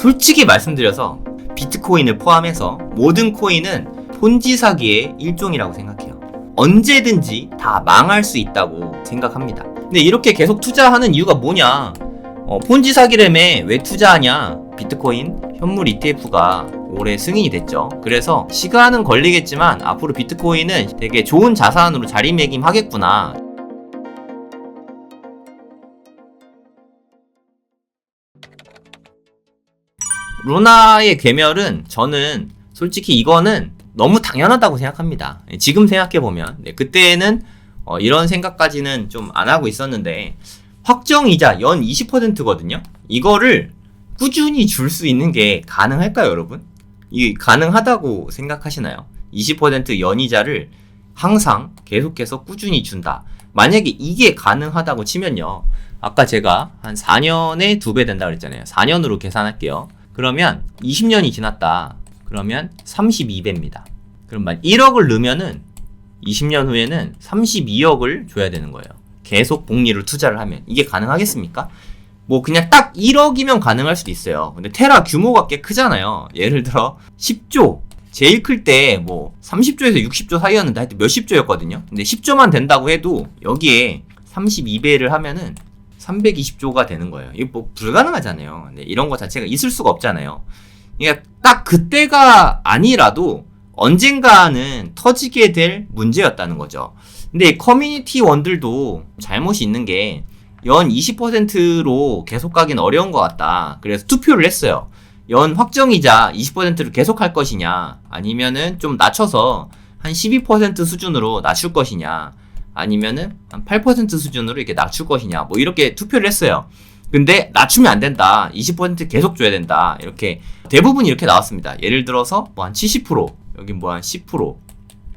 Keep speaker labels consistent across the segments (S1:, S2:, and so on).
S1: 솔직히 말씀드려서 비트코인을 포함해서 모든 코인은 폰지 사기의 일종이라고 생각해요. 언제든지 다 망할 수 있다고 생각합니다. 근데 이렇게 계속 투자하는 이유가 뭐냐? 폰지 사기라며 왜 투자하냐? 비트코인 현물 ETF가 올해 승인이 됐죠. 그래서 시간은 걸리겠지만 앞으로 비트코인은 되게 좋은 자산으로 자리매김하겠구나. 루나의 괴멸은 저는 솔직히 이거는 너무 당연하다고 생각합니다. 지금 생각해보면 그때는 이런 생각까지는 좀 안 하고 있었는데 확정이자 연 20%거든요. 이거를 꾸준히 줄 수 있는 게 가능할까요, 여러분? 이게 가능하다고 생각하시나요? 20% 연이자를 항상 계속해서 꾸준히 준다. 만약에 이게 가능하다고 치면요. 아까 제가 한 4년에 2배 된다고 그랬잖아요. 4년으로 계산할게요. 그러면 20년이 지났다. 그러면 32배입니다. 그럼 만 1억을 넣으면은 20년 후에는 32억을 줘야 되는 거예요. 계속 복리로 투자를 하면. 이게 가능하겠습니까? 뭐 그냥 딱 1억이면 가능할 수도 있어요. 근데 테라 규모가 꽤 크잖아요. 예를 들어 10조. 제일 클 때 뭐 30조에서 60조 사이였는데 하여튼 몇십 조였거든요. 근데 10조만 된다고 해도 여기에 32배를 하면은 320조가 되는 거예요. 이거 뭐 불가능하잖아요. 근데 이런 거 자체가 있을 수가 없잖아요. 그러니까 딱 그때가 아니라도 언젠가는 터지게 될 문제였다는 거죠. 근데 커뮤니티 원들도 잘못이 있는 게 연 20%로 계속 가긴 어려운 것 같다. 그래서 투표를 했어요. 연 확정이자 20%로 계속 할 것이냐, 아니면은 좀 낮춰서 한 12% 수준으로 낮출 것이냐, 아니면은 한 8% 수준으로 이렇게 낮출 것이냐, 뭐 이렇게 투표를 했어요. 근데 낮추면 안 된다. 20% 계속 줘야 된다. 이렇게 대부분 이렇게 나왔습니다. 예를 들어서 뭐 한 70%, 여기 뭐 한 10%,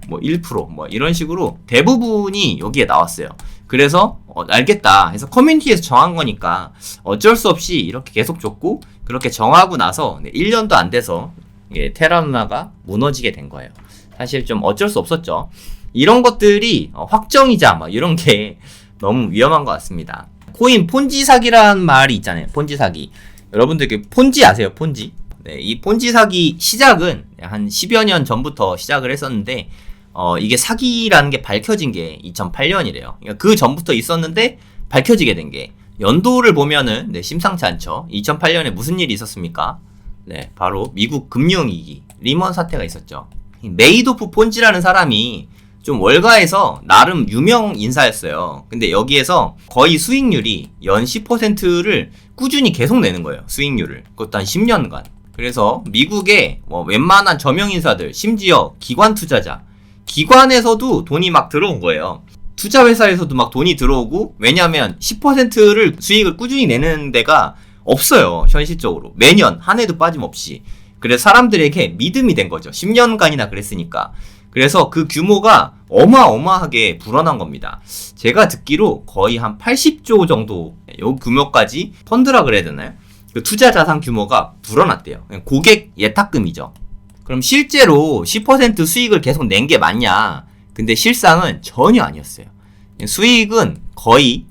S1: 뭐 1%, 뭐 이런 식으로 대부분이 여기에 나왔어요. 그래서 알겠다 해서 커뮤니티에서 정한 거니까 어쩔 수 없이 이렇게 계속 줬고, 그렇게 정하고 나서 1년도 안 돼서 테라 루나가 무너지게 된 거예요. 사실 좀 어쩔 수 없었죠. 이런 것들이 확정이자 막 이런 게 너무 위험한 것 같습니다. 코인 폰지 사기라는 말이 있잖아요. 폰지 사기. 여러분들 폰지 아세요? 폰지? 네, 이 폰지 사기 시작은 한 10여 년 전부터 시작을 했었는데 이게 사기라는 게 밝혀진 게 2008년이래요. 그러니까 그 전부터 있었는데 밝혀지게 된 게, 연도를 보면은 심상치 않죠. 2008년에 무슨 일이 있었습니까? 네, 바로 미국 금융위기, 리먼 사태가 있었죠. 메이도프 폰지라는 사람이 좀 월가에서 나름 유명 인사였어요. 근데 여기에서 거의 수익률이 연 10%를 꾸준히 계속 내는 거예요. 수익률을. 그것도 한 10년간. 그래서 미국의 웬만한 저명 인사들, 심지어 기관 투자자, 기관에서도 돈이 막 들어온 거예요. 투자 회사에서도 막 돈이 들어오고, 왜냐면 10%를 수익을 꾸준히 내는 데가 없어요. 현실적으로. 매년 한 해도 빠짐없이. 그래서 사람들에게 믿음이 된 거죠. 10년간이나 그랬으니까. 그래서 그 규모가 어마어마하게 불어난 겁니다. 제가 듣기로 거의 한 80조 정도 요 규모까지 펀드라 그래야 되나요? 그 투자 자산 규모가 불어났대요. 고객 예탁금이죠. 그럼 실제로 10% 수익을 계속 낸 게 맞냐? 근데 실상은 전혀 아니었어요. 수익은 거의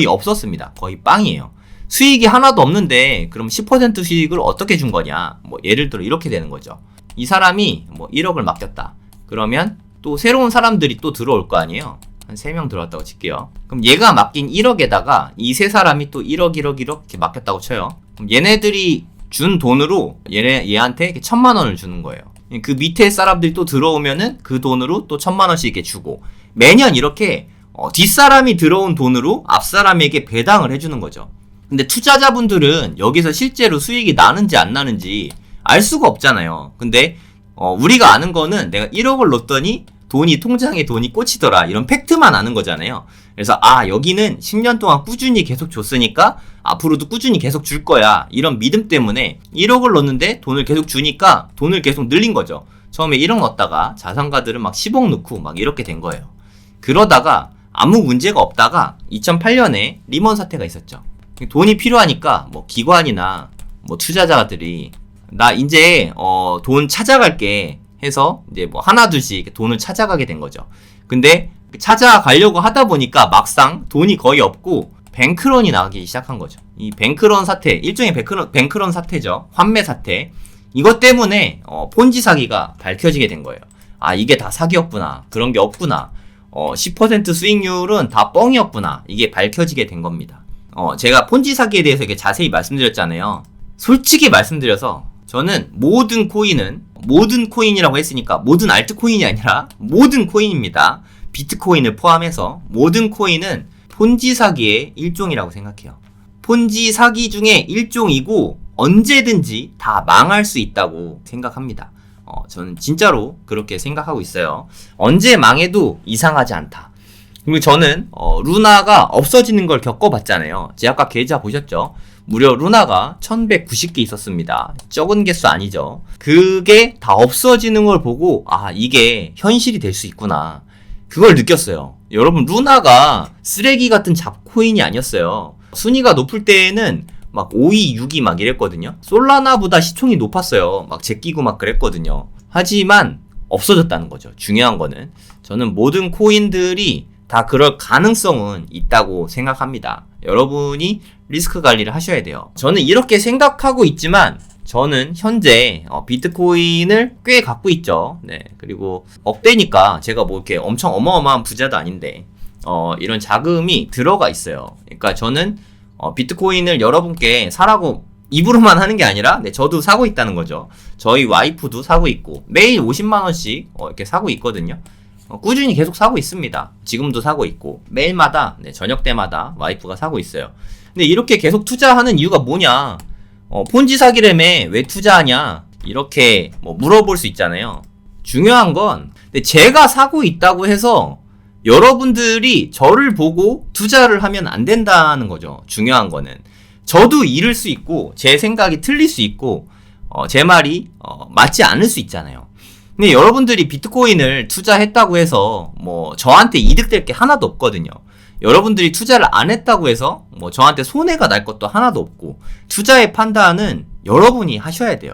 S1: 없었습니다. 거의 빵이에요. 수익이 하나도 없는데 그럼 10% 수익을 어떻게 준 거냐? 뭐 예를 들어 이렇게 되는 거죠. 이 사람이 1억을 맡겼다. 그러면 또 새로운 사람들이 또 들어올 거 아니에요. 한 3명 들어왔다고 칠게요. 그럼 얘가 맡긴 1억에다가 이 세 사람이 또 1억 이렇게 맡겼다고 쳐요. 그럼 얘네들이 준 돈으로 얘한테 1,000만 원을 주는 거예요. 그 밑에 사람들이 또 들어오면은 그 돈으로 또 1,000만 원씩 이렇게 주고, 매년 이렇게 뒷사람이 들어온 돈으로 앞사람에게 배당을 해주는 거죠. 근데 투자자분들은 여기서 실제로 수익이 나는지 안 나는지 알 수가 없잖아요. 근데 우리가 아는 거는 내가 1억을 넣었더니 통장에 돈이 꽂히더라, 이런 팩트만 아는 거잖아요. 그래서 여기는 10년 동안 꾸준히 계속 줬으니까 앞으로도 꾸준히 계속 줄 거야, 이런 믿음 때문에 1억을 넣었는데 돈을 계속 주니까 돈을 계속 늘린 거죠. 처음에 1억 넣었다가 자산가들은 막 10억 넣고 막 이렇게 된 거예요. 그러다가 아무 문제가 없다가 2008년에 리먼 사태가 있었죠. 돈이 필요하니까 기관이나 투자자들이 나 이제 돈 찾아갈게 해서 이제 하나 둘씩 돈을 찾아가게 된 거죠. 근데 찾아가려고 하다 보니까 막상 돈이 거의 없고 뱅크런이 나오기 시작한 거죠. 이 뱅크런 사태, 일종의 뱅크런 사태죠. 환매 사태. 이것 때문에 폰지 사기가 밝혀지게 된 거예요. 아, 이게 다 사기였구나. 그런 게 없구나. 10% 수익률은 다 뻥이었구나. 이게 밝혀지게 된 겁니다. 제가 폰지 사기에 대해서 이렇게 자세히 말씀드렸잖아요. 솔직히 말씀드려서 저는 모든 코인이라고 했으니까 모든 알트코인이 아니라 모든 코인입니다. 비트코인을 포함해서 모든 코인은 폰지 사기의 일종이라고 생각해요. 폰지 사기 중에 일종이고 언제든지 다 망할 수 있다고 생각합니다. 저는 진짜로 그렇게 생각하고 있어요. 언제 망해도 이상하지 않다. 그리고 저는 루나가 없어지는 걸 겪어봤잖아요. 제 아까 계좌 보셨죠? 무려 루나가 1190개 있었습니다. 적은 개수 아니죠. 그게 다 없어지는 걸 보고 아, 이게 현실이 될 수 있구나. 그걸 느꼈어요. 여러분, 루나가 쓰레기 같은 잡코인이 아니었어요. 순위가 높을 때에는 막 5위, 6위 막 이랬거든요. 솔라나보다 시총이 높았어요. 막 제끼고 막 그랬거든요. 하지만 없어졌다는 거죠. 중요한 거는 저는 모든 코인들이 다 그럴 가능성은 있다고 생각합니다. 여러분이 리스크 관리를 하셔야 돼요. 저는 이렇게 생각하고 있지만 저는 현재 비트코인을 꽤 갖고 있죠. 네. 그리고 억대니까 제가 뭐 이렇게 엄청 어마어마한 부자도 아닌데 이런 자금이 들어가 있어요. 그러니까 저는 비트코인을 여러분께 사라고 입으로만 하는 게 아니라 저도 사고 있다는 거죠. 저희 와이프도 사고 있고 매일 50만원씩 이렇게 사고 있거든요. 꾸준히 계속 사고 있습니다. 지금도 사고 있고 매일마다 저녁 때마다 와이프가 사고 있어요. 근데 이렇게 계속 투자하는 이유가 뭐냐? 폰지 사기라며 왜 투자하냐? 이렇게 물어볼 수 있잖아요. 중요한 건 제가 사고 있다고 해서 여러분들이 저를 보고 투자를 하면 안 된다는 거죠. 중요한 거는 저도 잃을 수 있고 제 생각이 틀릴 수 있고 제 말이 맞지 않을 수 있잖아요. 근데 여러분들이 비트코인을 투자했다고 해서 저한테 이득될 게 하나도 없거든요. 여러분들이 투자를 안 했다고 해서 저한테 손해가 날 것도 하나도 없고 투자의 판단은 여러분이 하셔야 돼요.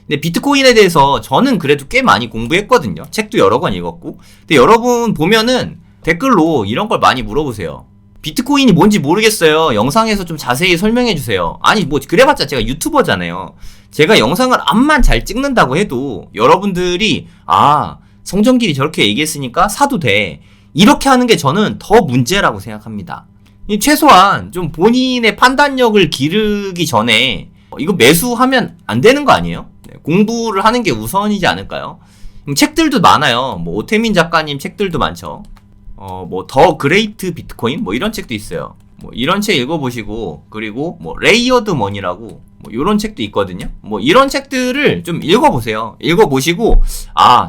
S1: 근데 비트코인에 대해서 저는 그래도 꽤 많이 공부했거든요. 책도 여러 권 읽었고. 근데 여러분 보면은 댓글로 이런 걸 많이 물어보세요. 비트코인이 뭔지 모르겠어요. 영상에서 좀 자세히 설명해 주세요. 아니 그래봤자 제가 유튜버잖아요. 제가 영상을 암만 잘 찍는다고 해도 여러분들이 성정길이 저렇게 얘기했으니까 사도 돼. 이렇게 하는 게 저는 더 문제라고 생각합니다. 최소한 좀 본인의 판단력을 기르기 전에 이거 매수하면 안 되는 거 아니에요? 공부를 하는 게 우선이지 않을까요? 책들도 많아요. 오태민 작가님 책들도 많죠. 더 그레이트 비트코인 이런 책도 있어요. 이런 책 읽어보시고, 그리고 레이어드 머니라고 이런 책도 있거든요. 이런 책들을 좀 읽어보세요. 읽어보시고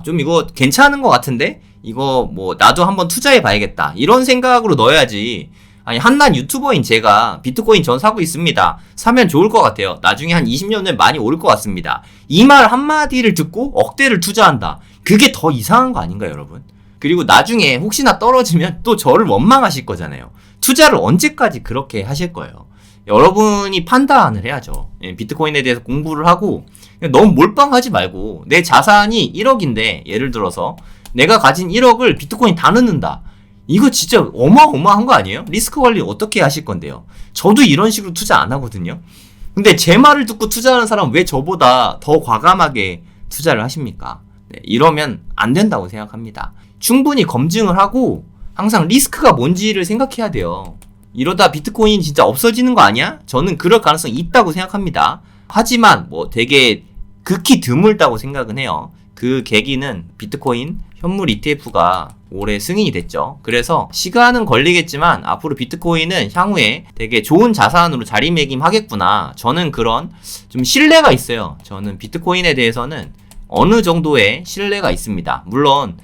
S1: 좀 이거 괜찮은 것 같은데 이거 나도 한번 투자해 봐야겠다 이런 생각으로 넣어야지. 아니, 한낱 유튜버인 제가 비트코인 전 사고 있습니다. 사면 좋을 것 같아요. 나중에 한 20년 후에 많이 오를 것 같습니다. 이 말 한마디를 듣고 억대를 투자한다. 그게 더 이상한 거 아닌가요, 여러분? 그리고 나중에 혹시나 떨어지면 또 저를 원망하실 거잖아요. 투자를 언제까지 그렇게 하실 거예요? 여러분이 판단을 해야죠. 비트코인에 대해서 공부를 하고 너무 몰빵하지 말고 내 자산이 1억인데 예를 들어서 내가 가진 1억을 비트코인 다 넣는다. 이거 진짜 어마어마한 거 아니에요? 리스크 관리 어떻게 하실 건데요? 저도 이런 식으로 투자 안 하거든요. 근데 제 말을 듣고 투자하는 사람 왜 저보다 더 과감하게 투자를 하십니까? 이러면 안 된다고 생각합니다. 충분히 검증을 하고 항상 리스크가 뭔지를 생각해야 돼요. 이러다 비트코인 진짜 없어지는 거 아니야? 저는 그럴 가능성이 있다고 생각합니다. 하지만 되게 극히 드물다고 생각은 해요. 그 계기는 비트코인 현물 ETF가 올해 승인이 됐죠. 그래서 시간은 걸리겠지만 앞으로 비트코인은 향후에 되게 좋은 자산으로 자리매김하겠구나. 저는 그런 좀 신뢰가 있어요. 저는 비트코인에 대해서는 어느 정도의 신뢰가 있습니다. 물론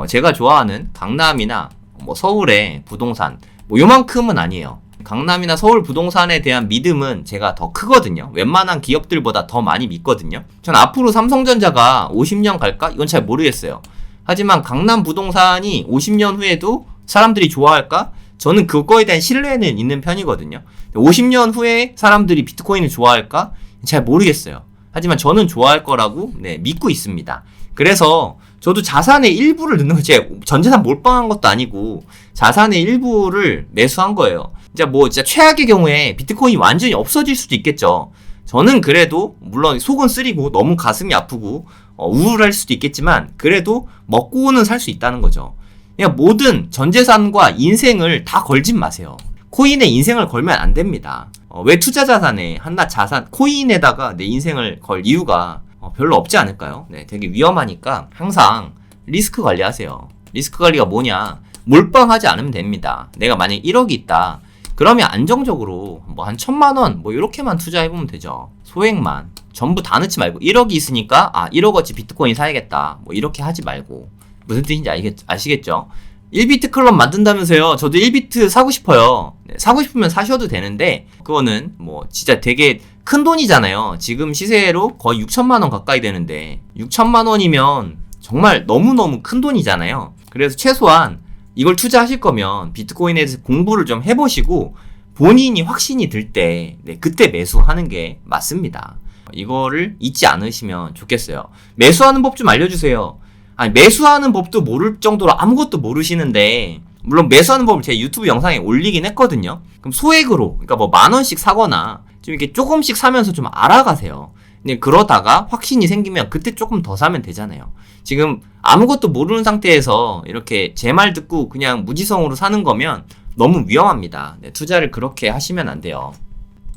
S1: 제가 좋아하는 강남이나 서울의 부동산 요만큼은 아니에요. 강남이나 서울 부동산에 대한 믿음은 제가 더 크거든요. 웬만한 기업들보다 더 많이 믿거든요. 전 앞으로 삼성전자가 50년 갈까? 이건 잘 모르겠어요. 하지만 강남 부동산이 50년 후에도 사람들이 좋아할까? 저는 그거에 대한 신뢰는 있는 편이거든요. 50년 후에 사람들이 비트코인을 좋아할까? 잘 모르겠어요. 하지만 저는 좋아할 거라고 믿고 있습니다. 그래서 저도 자산의 일부를 넣는 거, 제가 전 재산 몰빵한 것도 아니고 자산의 일부를 매수한 거예요. 진짜 최악의 경우에 비트코인이 완전히 없어질 수도 있겠죠. 저는 그래도 물론 속은 쓰리고 너무 가슴이 아프고 우울할 수도 있겠지만 그래도 먹고는 살 수 있다는 거죠. 그냥 모든 전 재산과 인생을 다 걸진 마세요. 코인에 인생을 걸면 안 됩니다. 왜 투자 자산에 한낱 자산 코인에다가 내 인생을 걸 이유가 별로 없지 않을까요? 네, 되게 위험하니까 항상 리스크 관리하세요. 리스크 관리가 뭐냐? 몰빵하지 않으면 됩니다. 내가 만약에 1억이 있다. 그러면 안정적으로 뭐 한 1,000만 원 뭐 이렇게만 투자해보면 되죠. 소액만. 전부 다 넣지 말고 1억이 있으니까 1억어치 비트코인 사야겠다. 뭐 이렇게 하지 말고. 무슨 뜻인지 아시겠죠? 1비트 클럽 만든다면서요. 저도 1비트 사고 싶어요. 네, 사고 싶으면 사셔도 되는데 그거는 뭐 진짜 되게 큰 돈이잖아요. 지금 시세로 거의 6천만 원 가까이 되는데 6천만 원이면 정말 너무너무 큰 돈이잖아요. 그래서 최소한 이걸 투자하실 거면 비트코인에 대해서 공부를 좀 해보시고 본인이 확신이 들 때 그때 매수하는 게 맞습니다. 이거를 잊지 않으시면 좋겠어요. 매수하는 법 좀 알려주세요. 아니, 매수하는 법도 모를 정도로 아무것도 모르시는데 물론 매수하는 법을 제 유튜브 영상에 올리긴 했거든요. 그럼 소액으로 그러니까 뭐 10,000원씩 사거나 좀 이렇게 조금씩 사면서 좀 알아가세요. 근데 그러다가 확신이 생기면 그때 조금 더 사면 되잖아요. 지금 아무것도 모르는 상태에서 이렇게 제 말 듣고 그냥 무지성으로 사는 거면 너무 위험합니다. 네, 투자를 그렇게 하시면 안 돼요.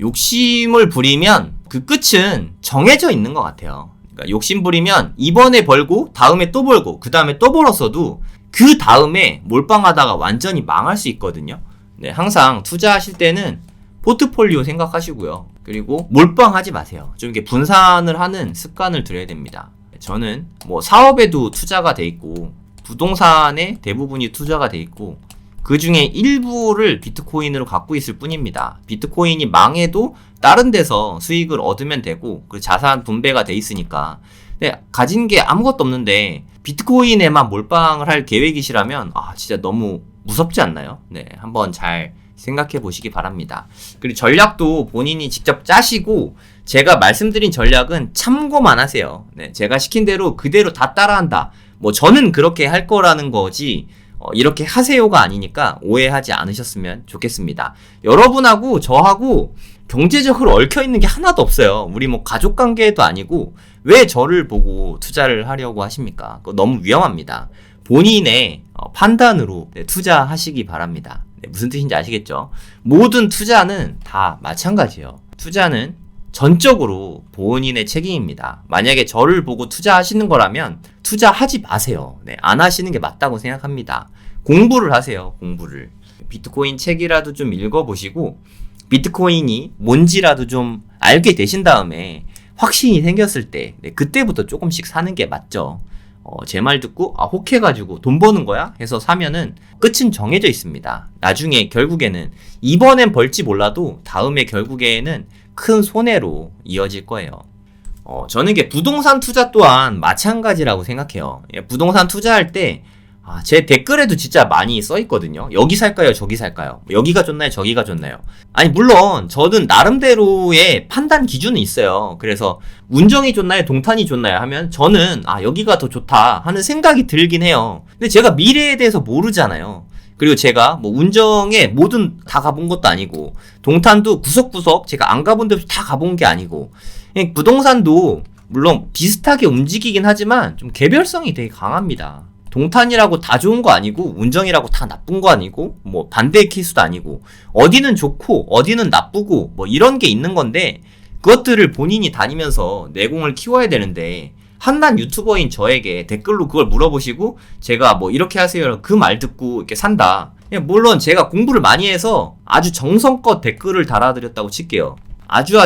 S1: 욕심을 부리면 그 끝은 정해져 있는 것 같아요. 그러니까 욕심 부리면 이번에 벌고 다음에 또 벌고 그 다음에 또 벌었어도 그 다음에 몰빵하다가 완전히 망할 수 있거든요. 네, 항상 투자하실 때는 포트폴리오 생각하시고요. 그리고 몰빵하지 마세요. 좀 이렇게 분산을 하는 습관을 들여야 됩니다. 저는 뭐 사업에도 투자가 돼 있고 부동산에 대부분이 투자가 돼 있고 그 중에 일부를 비트코인으로 갖고 있을 뿐입니다. 비트코인이 망해도 다른 데서 수익을 얻으면 되고 그 자산 분배가 돼 있으니까. 근데 가진 게 아무것도 없는데 비트코인에만 몰빵을 할 계획이시라면 진짜 너무 무섭지 않나요? 네, 한번 잘 생각해 보시기 바랍니다. 그리고 전략도 본인이 직접 짜시고 제가 말씀드린 전략은 참고만 하세요. 네, 제가 시킨 대로 그대로 다 따라한다. 뭐 저는 그렇게 할 거라는 거지 이렇게 하세요가 아니니까 오해하지 않으셨으면 좋겠습니다. 여러분하고 저하고 경제적으로 얽혀있는 게 하나도 없어요. 우리 뭐 가족관계도 아니고 왜 저를 보고 투자를 하려고 하십니까? 그거 너무 위험합니다. 본인의 판단으로 투자하시기 바랍니다. 네, 무슨 뜻인지 아시겠죠? 모든 투자는 다 마찬가지예요. 투자는 전적으로 본인의 책임입니다. 만약에 저를 보고 투자하시는 거라면 투자하지 마세요. 네, 안 하시는 게 맞다고 생각합니다. 공부를 하세요. 공부를. 비트코인 책이라도 좀 읽어보시고 비트코인이 뭔지라도 좀 알게 되신 다음에 확신이 생겼을 때 그때부터 조금씩 사는 게 맞죠. 제 말 듣고 혹해가지고 돈 버는 거야? 해서 사면은 끝은 정해져 있습니다. 나중에 결국에는 이번엔 벌지 몰라도 다음에 결국에는 큰 손해로 이어질 거예요. 저는 이게 부동산 투자 또한 마찬가지라고 생각해요. 부동산 투자할 때 제 댓글에도 진짜 많이 써 있거든요. 여기 살까요? 저기 살까요? 여기가 좋나요? 저기가 좋나요? 아니 물론 저는 나름대로의 판단 기준은 있어요. 그래서 운정이 좋나요? 동탄이 좋나요? 하면 저는 여기가 더 좋다 하는 생각이 들긴 해요. 근데 제가 미래에 대해서 모르잖아요. 그리고 제가 뭐 운정에 뭐든 다 가본 것도 아니고 동탄도 구석구석 제가 안 가본 데도 다 가본 게 아니고 부동산도 물론 비슷하게 움직이긴 하지만 좀 개별성이 되게 강합니다. 동탄이라고 다 좋은 거 아니고 운정이라고 다 나쁜 거 아니고 뭐 반대의 케이스도 아니고 어디는 좋고 어디는 나쁘고 뭐 이런 게 있는 건데 그것들을 본인이 다니면서 내공을 키워야 되는데 한낱 유튜버인 저에게 댓글로 그걸 물어보시고 제가 뭐 이렇게 하세요 그 말 듣고 이렇게 산다. 물론 제가 공부를 많이 해서 아주 정성껏 댓글을 달아드렸다고 칠게요. 아주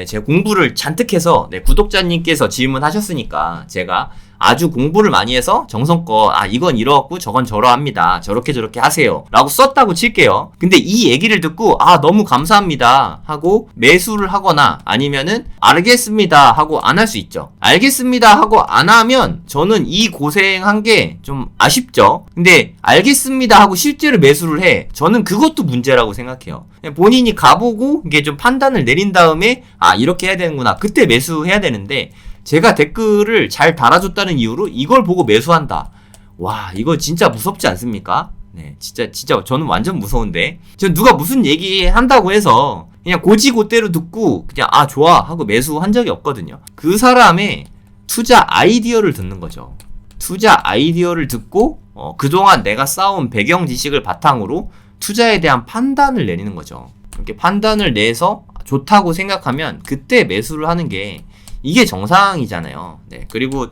S1: 제 공부를 잔뜩 해서 구독자님께서 질문하셨으니까 제가 아주 공부를 많이 해서 정성껏 이건 이러고 저건 저러합니다. 저렇게 하세요. 라고 썼다고 칠게요. 근데 이 얘기를 듣고 너무 감사합니다 하고 매수를 하거나 아니면은 알겠습니다 하고 안 할 수 있죠. 알겠습니다 하고 안 하면 저는 이 고생한 게 좀 아쉽죠. 근데 알겠습니다 하고 실제로 매수를 해. 저는 그것도 문제라고 생각해요. 본인이 가보고 이게 좀 판단을 내린 다음에 이렇게 해야 되는구나. 그때 매수해야 되는데 제가 댓글을 잘 달아줬다는 이유로 이걸 보고 매수한다. 와, 이거 진짜 무섭지 않습니까? 네, 진짜 저는 완전 무서운데. 전 누가 무슨 얘기 한다고 해서 그냥 고지고대로 듣고 그냥 아 좋아 하고 매수한 적이 없거든요. 그 사람의 투자 아이디어를 듣는 거죠. 투자 아이디어를 듣고 그동안 내가 쌓아온 배경 지식을 바탕으로 투자에 대한 판단을 내리는 거죠. 이렇게 판단을 내서 좋다고 생각하면 그때 매수를 하는 게 이게 정상이잖아요. 네, 그리고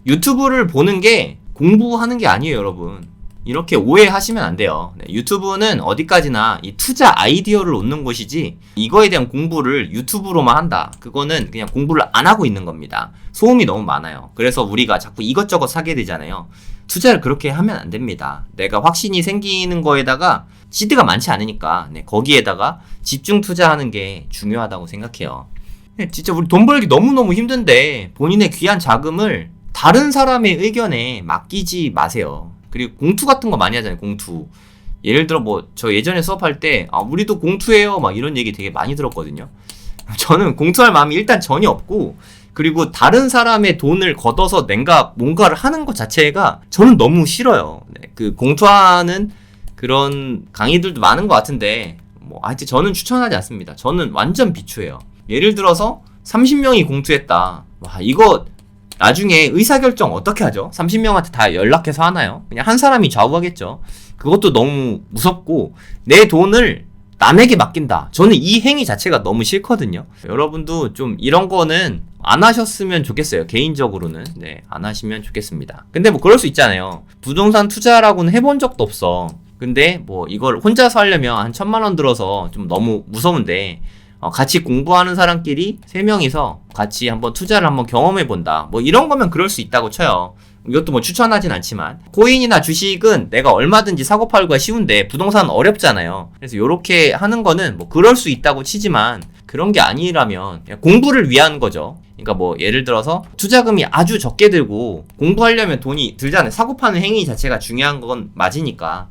S1: 유튜브를 보는 게 공부하는 게 아니에요, 여러분. 이렇게 오해하시면 안 돼요. 네, 유튜브는 어디까지나 이 투자 아이디어를 얻는 곳이지 이거에 대한 공부를 유튜브로만 한다. 그거는 그냥 공부를 안 하고 있는 겁니다. 소음이 너무 많아요. 그래서 우리가 자꾸 이것저것 사게 되잖아요. 투자를 그렇게 하면 안 됩니다. 내가 확신이 생기는 거에다가 시드가 많지 않으니까 네, 거기에다가 집중 투자하는 게 중요하다고 생각해요. 네, 진짜 우리 돈 벌기 너무너무 힘든데 본인의 귀한 자금을 다른 사람의 의견에 맡기지 마세요. 그리고 공투 같은 거 많이 하잖아요. 공투. 예를 들어 뭐 저 예전에 수업할 때 우리도 공투해요 막 이런 얘기 되게 많이 들었거든요. 저는 공투할 마음이 일단 전혀 없고, 그리고 다른 사람의 돈을 걷어서 내가 뭔가를 하는 것 자체가 저는 너무 싫어요. 네, 그 공투하는 그런 강의들도 많은 것 같은데 뭐 하여튼 저는 추천하지 않습니다. 저는 완전 비추해요. 예를 들어서 30명이 공투했다. 와, 이거 나중에 의사결정 어떻게 하죠? 30명한테 다 연락해서 하나요? 그냥 한 사람이 좌우하겠죠. 그것도 너무 무섭고, 내 돈을 남에게 맡긴다. 저는 이 행위 자체가 너무 싫거든요. 여러분도 좀 이런 거는 안 하셨으면 좋겠어요. 개인적으로는. 네, 안 하시면 좋겠습니다. 근데 뭐 그럴 수 있잖아요. 부동산 투자라고는 해본 적도 없어. 근데 뭐 이걸 혼자서 하려면 한 1,000만 원 들어서 좀 너무 무서운데, 같이 공부하는 사람끼리 3명이서 같이 한번 투자를 한번 경험해본다. 뭐 이런 거면 그럴 수 있다고 쳐요. 이것도 뭐 추천하진 않지만, 코인이나 주식은 내가 얼마든지 사고팔고가 쉬운데 부동산은 어렵잖아요. 그래서 요렇게 하는 거는 뭐 그럴 수 있다고 치지만, 그런 게 아니라면 그냥 공부를 위한 거죠. 그러니까 뭐 예를 들어서 투자금이 아주 적게 들고 공부하려면 돈이 들잖아요. 사고파는 행위 자체가 중요한 건 맞으니까.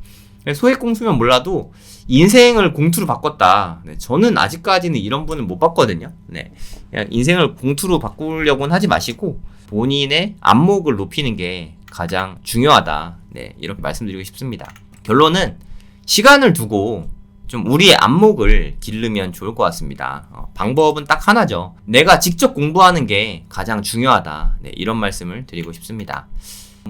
S1: 소액 공수면 몰라도 인생을 공투로 바꿨다. 네, 저는 아직까지는 이런 분은 못 봤거든요. 네, 그냥 인생을 공투로 바꾸려고는 하지 마시고 본인의 안목을 높이는 게 가장 중요하다. 네, 이렇게 말씀드리고 싶습니다. 결론은 시간을 두고 좀 우리의 안목을 기르면 좋을 것 같습니다. 방법은 딱 하나죠. 내가 직접 공부하는 게 가장 중요하다. 네, 이런 말씀을 드리고 싶습니다.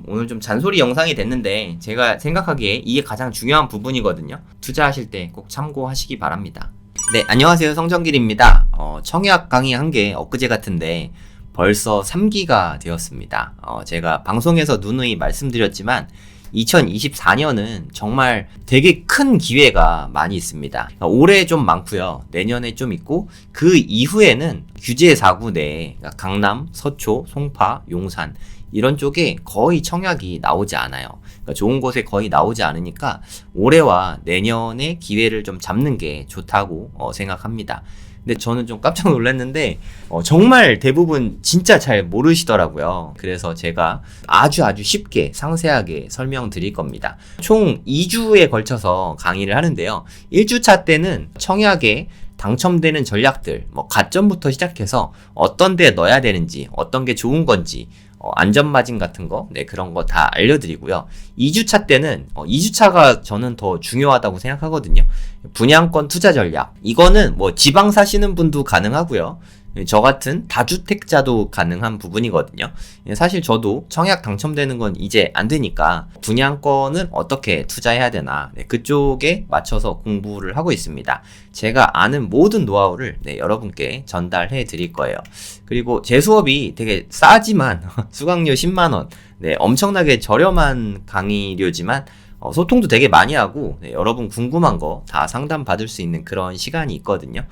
S1: 오늘 좀 잔소리 영상이 됐는데 제가 생각하기에 이게 가장 중요한 부분이거든요. 투자하실 때 꼭 참고하시기 바랍니다. 네, 안녕하세요. 성정길입니다. 청약 강의 한 게 엊그제 같은데 벌써 3기가 되었습니다. 제가 방송에서 누누이 말씀드렸지만 2024년은 정말 되게 큰 기회가 많이 있습니다. 올해 좀 많고요. 내년에 좀 있고, 그 이후에는 규제 4구 내에 강남, 서초, 송파, 용산 이런 쪽에 거의 청약이 나오지 않아요. 그러니까 좋은 곳에 거의 나오지 않으니까 올해와 내년에 기회를 좀 잡는 게 좋다고 생각합니다. 근데 저는 좀 깜짝 놀랐는데 정말 대부분 진짜 잘 모르시더라고요. 그래서 제가 아주 쉽게 상세하게 설명드릴 겁니다. 총 2주에 걸쳐서 강의를 하는데요. 1주차 때는 청약에 당첨되는 전략들, 뭐 가점부터 시작해서 어떤 데 넣어야 되는지, 어떤 게 좋은 건지, 안전마진 같은 거, 네, 그런 거 다 알려드리고요. 2주차 때는 2주차가 저는 더 중요하다고 생각하거든요. 분양권 투자 전략, 이거는 뭐 지방 사시는 분도 가능하고요. 저 같은 다주택자도 가능한 부분이거든요. 사실 저도 청약 당첨되는 건 이제 안 되니까 분양권을 어떻게 투자해야 되나, 네, 그쪽에 맞춰서 공부를 하고 있습니다. 제가 아는 모든 노하우를 여러분께 전달해 드릴 거예요. 그리고 제 수업이 되게 싸지만 수강료 10만원, 네, 엄청나게 저렴한 강의료지만 소통도 되게 많이 하고, 네, 여러분 궁금한 거 다 상담 받을 수 있는 그런 시간이 있거든요.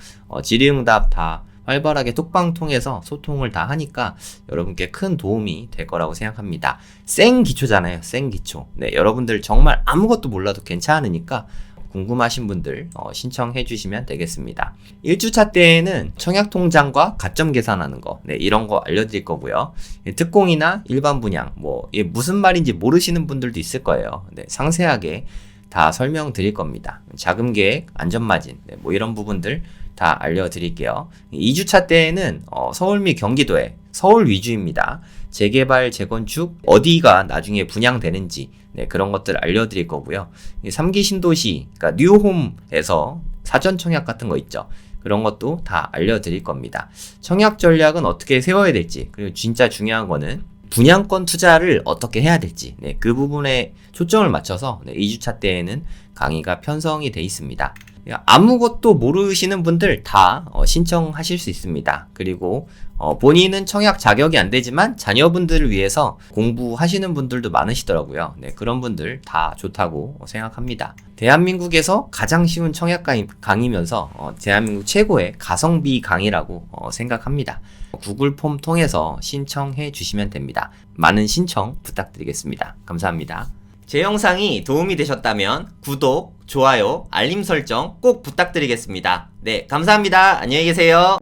S1: 질의응답 다 활발하게 톡방 통해서 소통을 다 하니까 여러분께 큰 도움이 될 거라고 생각합니다. 생 기초잖아요. 생 기초. 네, 여러분들 정말 아무것도 몰라도 괜찮으니까 궁금하신 분들 신청해 주시면 되겠습니다. 1주차 때에는 청약통장과 가점 계산하는 거, 네, 이런 거 알려드릴 거고요. 특공이나 일반 분양, 뭐 이게 무슨 말인지 모르시는 분들도 있을 거예요. 네, 상세하게 다 설명드릴 겁니다. 자금 계획, 안전마진, 네, 뭐 이런 부분들 다 알려드릴게요. 2주차 때에는 서울 및 경기도에 서울 위주입니다. 재개발, 재건축, 어디가 나중에 분양되는지 그런 것들 알려드릴 거고요. 3기 신도시, 그러니까 뉴홈에서 사전 청약 같은 거 있죠. 그런 것도 다 알려드릴 겁니다. 청약 전략은 어떻게 세워야 될지, 그리고 진짜 중요한 거는 분양권 투자를 어떻게 해야 될지, 그 부분에 초점을 맞춰서 2주차 때에는 강의가 편성이 돼 있습니다. 아무것도 모르시는 분들 다 신청하실 수 있습니다. 그리고 본인은 청약 자격이 안 되지만 자녀분들을 위해서 공부하시는 분들도 많으시더라고요. 그런 분들 다 좋다고 생각합니다. 대한민국에서 가장 쉬운 청약 강의면서 대한민국 최고의 가성비 강의라고 생각합니다. 구글 폼 통해서 신청해 주시면 됩니다. 많은 신청 부탁드리겠습니다. 감사합니다. 제 영상이 도움이 되셨다면 구독, 좋아요, 알림 설정 꼭 부탁드리겠습니다. 네, 감사합니다. 안녕히 계세요.